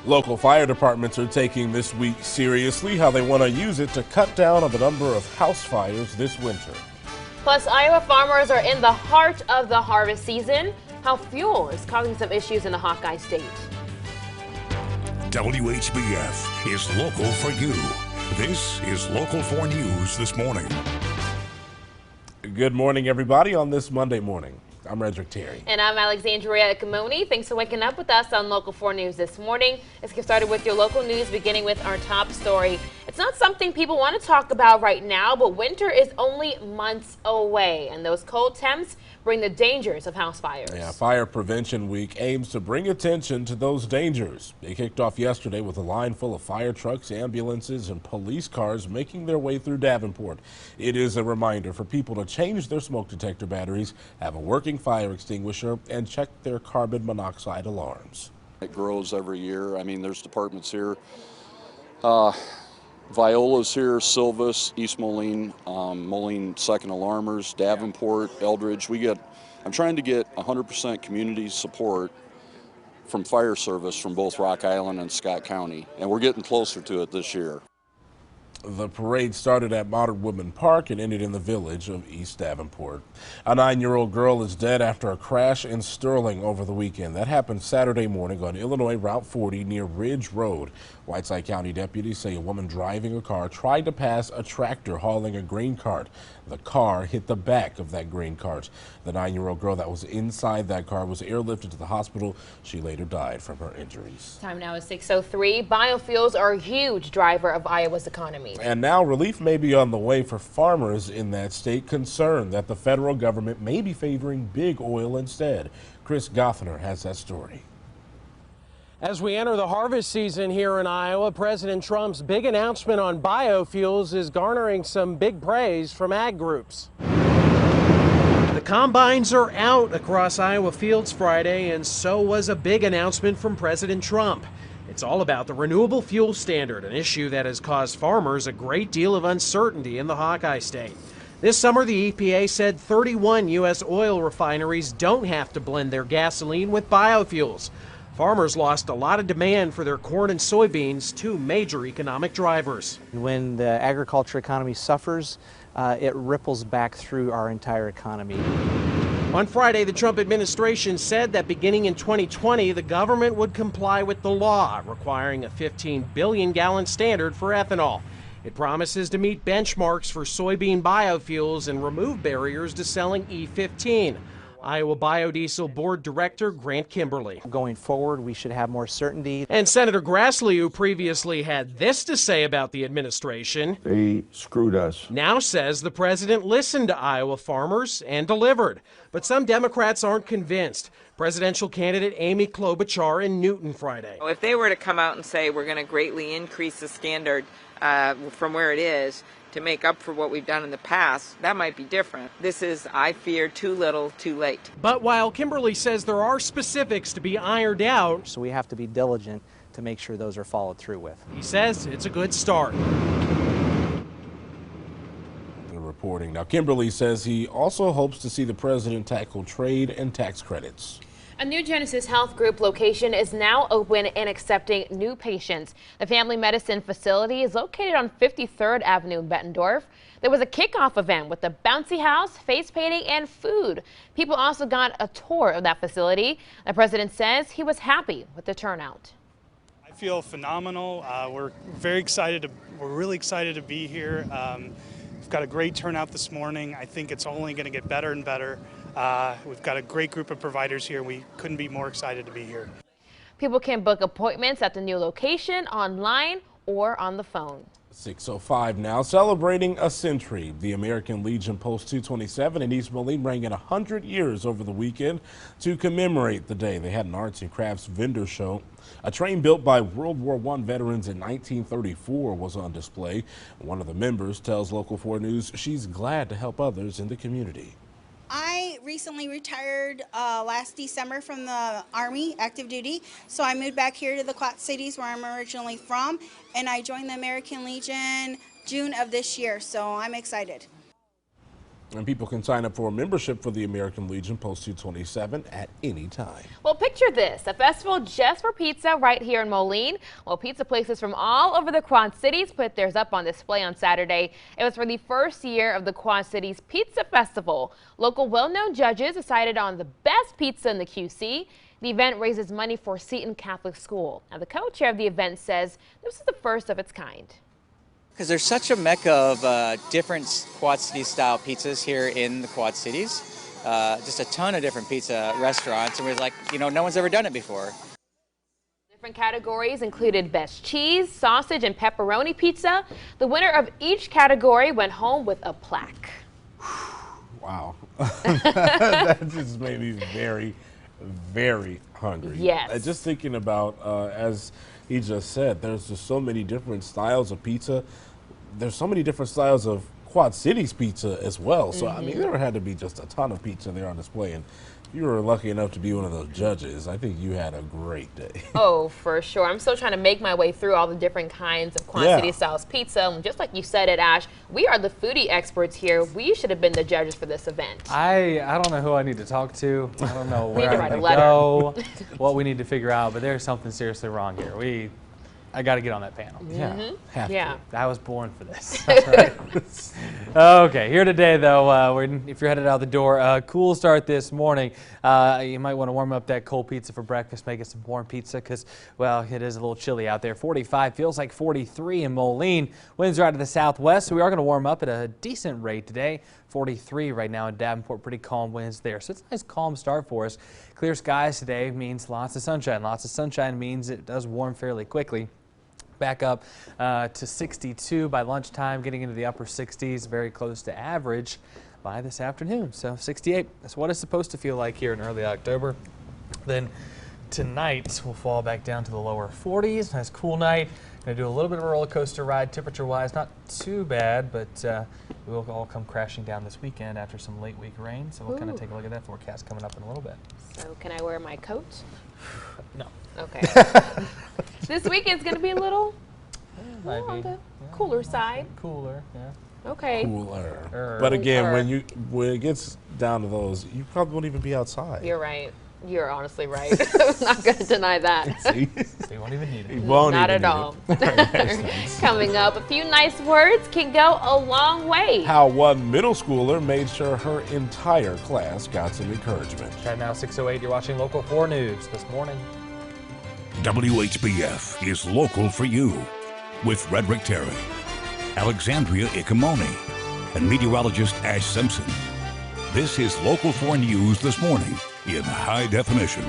Local fire departments are taking this week seriously, how they want to use it to cut down on the number of house fires this winter. Plus, Iowa farmers are in the heart of the harvest season, how fuel is causing some issues in the Hawkeye State. WHBF is local for you. This is Local 4 News this morning. Good morning, everybody, on this Monday morning. I'm Redrick Terry. And I'm Alexandria Ikomoni. Thanks for waking up with us on Local 4 News this morning. Let's get started with your local news, beginning with our top story. It's not something people want to talk about right now, but winter is only months away, and those cold temps bring the dangers of house fires. Yeah, Fire Prevention Week aims to bring attention to those dangers. It kicked off yesterday with a line full of fire trucks, ambulances, and police cars making their way through Davenport. It is a reminder for people to change their smoke detector batteries, have a working fire extinguisher, and check their carbon monoxide alarms. It grows every year. I mean, there's departments here. Viola's here, Silvis, East Moline, Moline Second Alarmers, Davenport, Eldridge. I'm trying to get 100% community support from fire service from both Rock Island and Scott County, and we're getting closer to it this year. The parade started at Modern Woodman Park and ended in the village of East Davenport. A 9-year-old girl is dead after a crash in Sterling over the weekend. That happened Saturday morning on Illinois Route 40 near Ridge Road. Whiteside County deputies say a woman driving a car tried to pass a tractor hauling a grain cart. The car hit the back of that grain cart. The 9-year-old girl that was inside that car was airlifted to the hospital. She later died from her injuries. Time now is 6:03. Biofuels are a huge driver of Iowa's economy. And now relief may be on the way for farmers in that state, concerned that the federal government may be favoring big oil instead. Chris Goffner has that story. As we enter the harvest season here in Iowa, President Trump's big announcement on biofuels is garnering some big praise from ag groups. The combines are out across Iowa fields Friday, and so was a big announcement from President Trump. It's all about the renewable fuel standard, an issue that has caused farmers a great deal of uncertainty in the Hawkeye State. This summer, the EPA said 31 U.S. oil refineries don't have to blend their gasoline with biofuels. Farmers lost a lot of demand for their corn and soybeans, two major economic drivers. When the agriculture economy suffers, it ripples back through our entire economy. On Friday, the Trump administration said that beginning in 2020, the government would comply with the law requiring a 15 billion gallon standard for ethanol. It promises to meet benchmarks for soybean biofuels and remove barriers to selling E15. Iowa Biodiesel Board Director Grant Kimberly. Going forward, we should have more certainty. And Senator Grassley, who previously had this to say about the administration, they screwed us, now says the president listened to Iowa farmers and delivered. But some Democrats aren't convinced. Presidential candidate Amy Klobuchar in Newton Friday. If they were to come out and say we're going to greatly increase the standard from where it is to make up for what we've done in the past, that might be different. This is, I fear, too little, too late. But while Kimberly says there are specifics to be ironed out, so we have to be diligent to make sure those are followed through with. He says it's a good start. Reporting. Now, Kimberly says he also hopes to see the president tackle trade and tax credits. A new Genesis Health Group location is now open and accepting new patients. The family medicine facility is located on 53rd Avenue in Bettendorf. There was a kickoff event with a bouncy house, face painting, and food. People also got a tour of that facility. The president says he was happy with the turnout. I feel phenomenal. We're really excited to be here. We've got a great turnout this morning. I think it's only going to get better and better. We've got a great group of providers here. We couldn't be more excited to be here. People can book appointments at the new location online or on the phone. 6:05 now, celebrating a century. The American Legion Post 227 in East Moline rang in 100 years over the weekend. To commemorate the day, they had an arts and crafts vendor show. A train built by World War I veterans in 1934 was on display. One of the members tells Local 4 News she's glad to help others in the community. I recently retired last December from the Army, active duty, so I moved back here to the Quad Cities where I'm originally from, and I joined the American Legion June of this year, so I'm excited. And people can sign up for a membership for the American Legion Post 227 at any time. Well, picture this, a festival just for pizza right here in Moline. Well, pizza places from all over the Quad Cities put theirs up on display on Saturday. It was for the first year of the Quad Cities Pizza Festival. Local well-known judges decided on the best pizza in the QC. The event raises money for Seton Catholic School. Now, the co-chair of the event says this is the first of its kind. Because there's such a mecca of different Quad Cities style pizzas here in the Quad Cities. Just a ton of different pizza restaurants, and we're like, no one's ever done it before. Different categories included best cheese, sausage, and pepperoni pizza. The winner of each category went home with a plaque. Wow. That just made me very, very hungry. Yes. Just thinking about, as he just said, there's just so many different styles of pizza. There's so many different styles of Quad Cities pizza as well. So, I mean, there had to be just a ton of pizza there on display. And if you were lucky enough to be one of those judges, I think you had a great day. Oh, for sure. I'm still trying to make my way through all the different kinds of Quad City styles pizza. And just like you said it, Ash, we are the foodie experts here. We should have been the judges for this event. I don't know who I need to talk to. I don't know where I I'm going to go, what we need to figure out, but there's something seriously wrong here. I got to get on that panel. Yeah. I was born for this. That's right. Okay, here today, though, if you're headed out the door, cool start this morning. You might want to warm up that cold pizza for breakfast, make it some warm pizza because, well, it is a little chilly out there. 45 feels like 43 in Moline. Winds are out of the southwest, so we are going to warm up at a decent rate today. 43 right now in Davenport, pretty calm winds there. So it's a nice calm start for us. Clear skies today means lots of sunshine. Lots of sunshine means it does warm fairly quickly. Back up to 62 by lunchtime, getting into the upper 60s, very close to average by this afternoon. So 68, that's what it's supposed to feel like here in early October. Then tonight we'll fall back down to the lower 40s. Nice cool night. Going to do a little bit of a roller coaster ride temperature-wise, not too bad, but we'll all come crashing down this weekend after some late week rain. So we'll kind of take a look at that forecast coming up in a little bit. So can I wear my coat? No. Okay. This weekend's going to be a little on the cooler side. Cooler, yeah. Okay. Cooler. But again, when it gets down to those, you probably won't even be outside. You're right. You're honestly right. I'm not going to deny that. See? They won't even need it. Not at all. Coming up, a few nice words can go a long way. How one middle schooler made sure her entire class got some encouragement. Right now, 6:08, you're watching Local 4 News this morning. WHBF is local for you with Frederick Terry, Alexandria Ikomoni, and meteorologist Ash Simpson. This is Local 4 News this morning in high definition.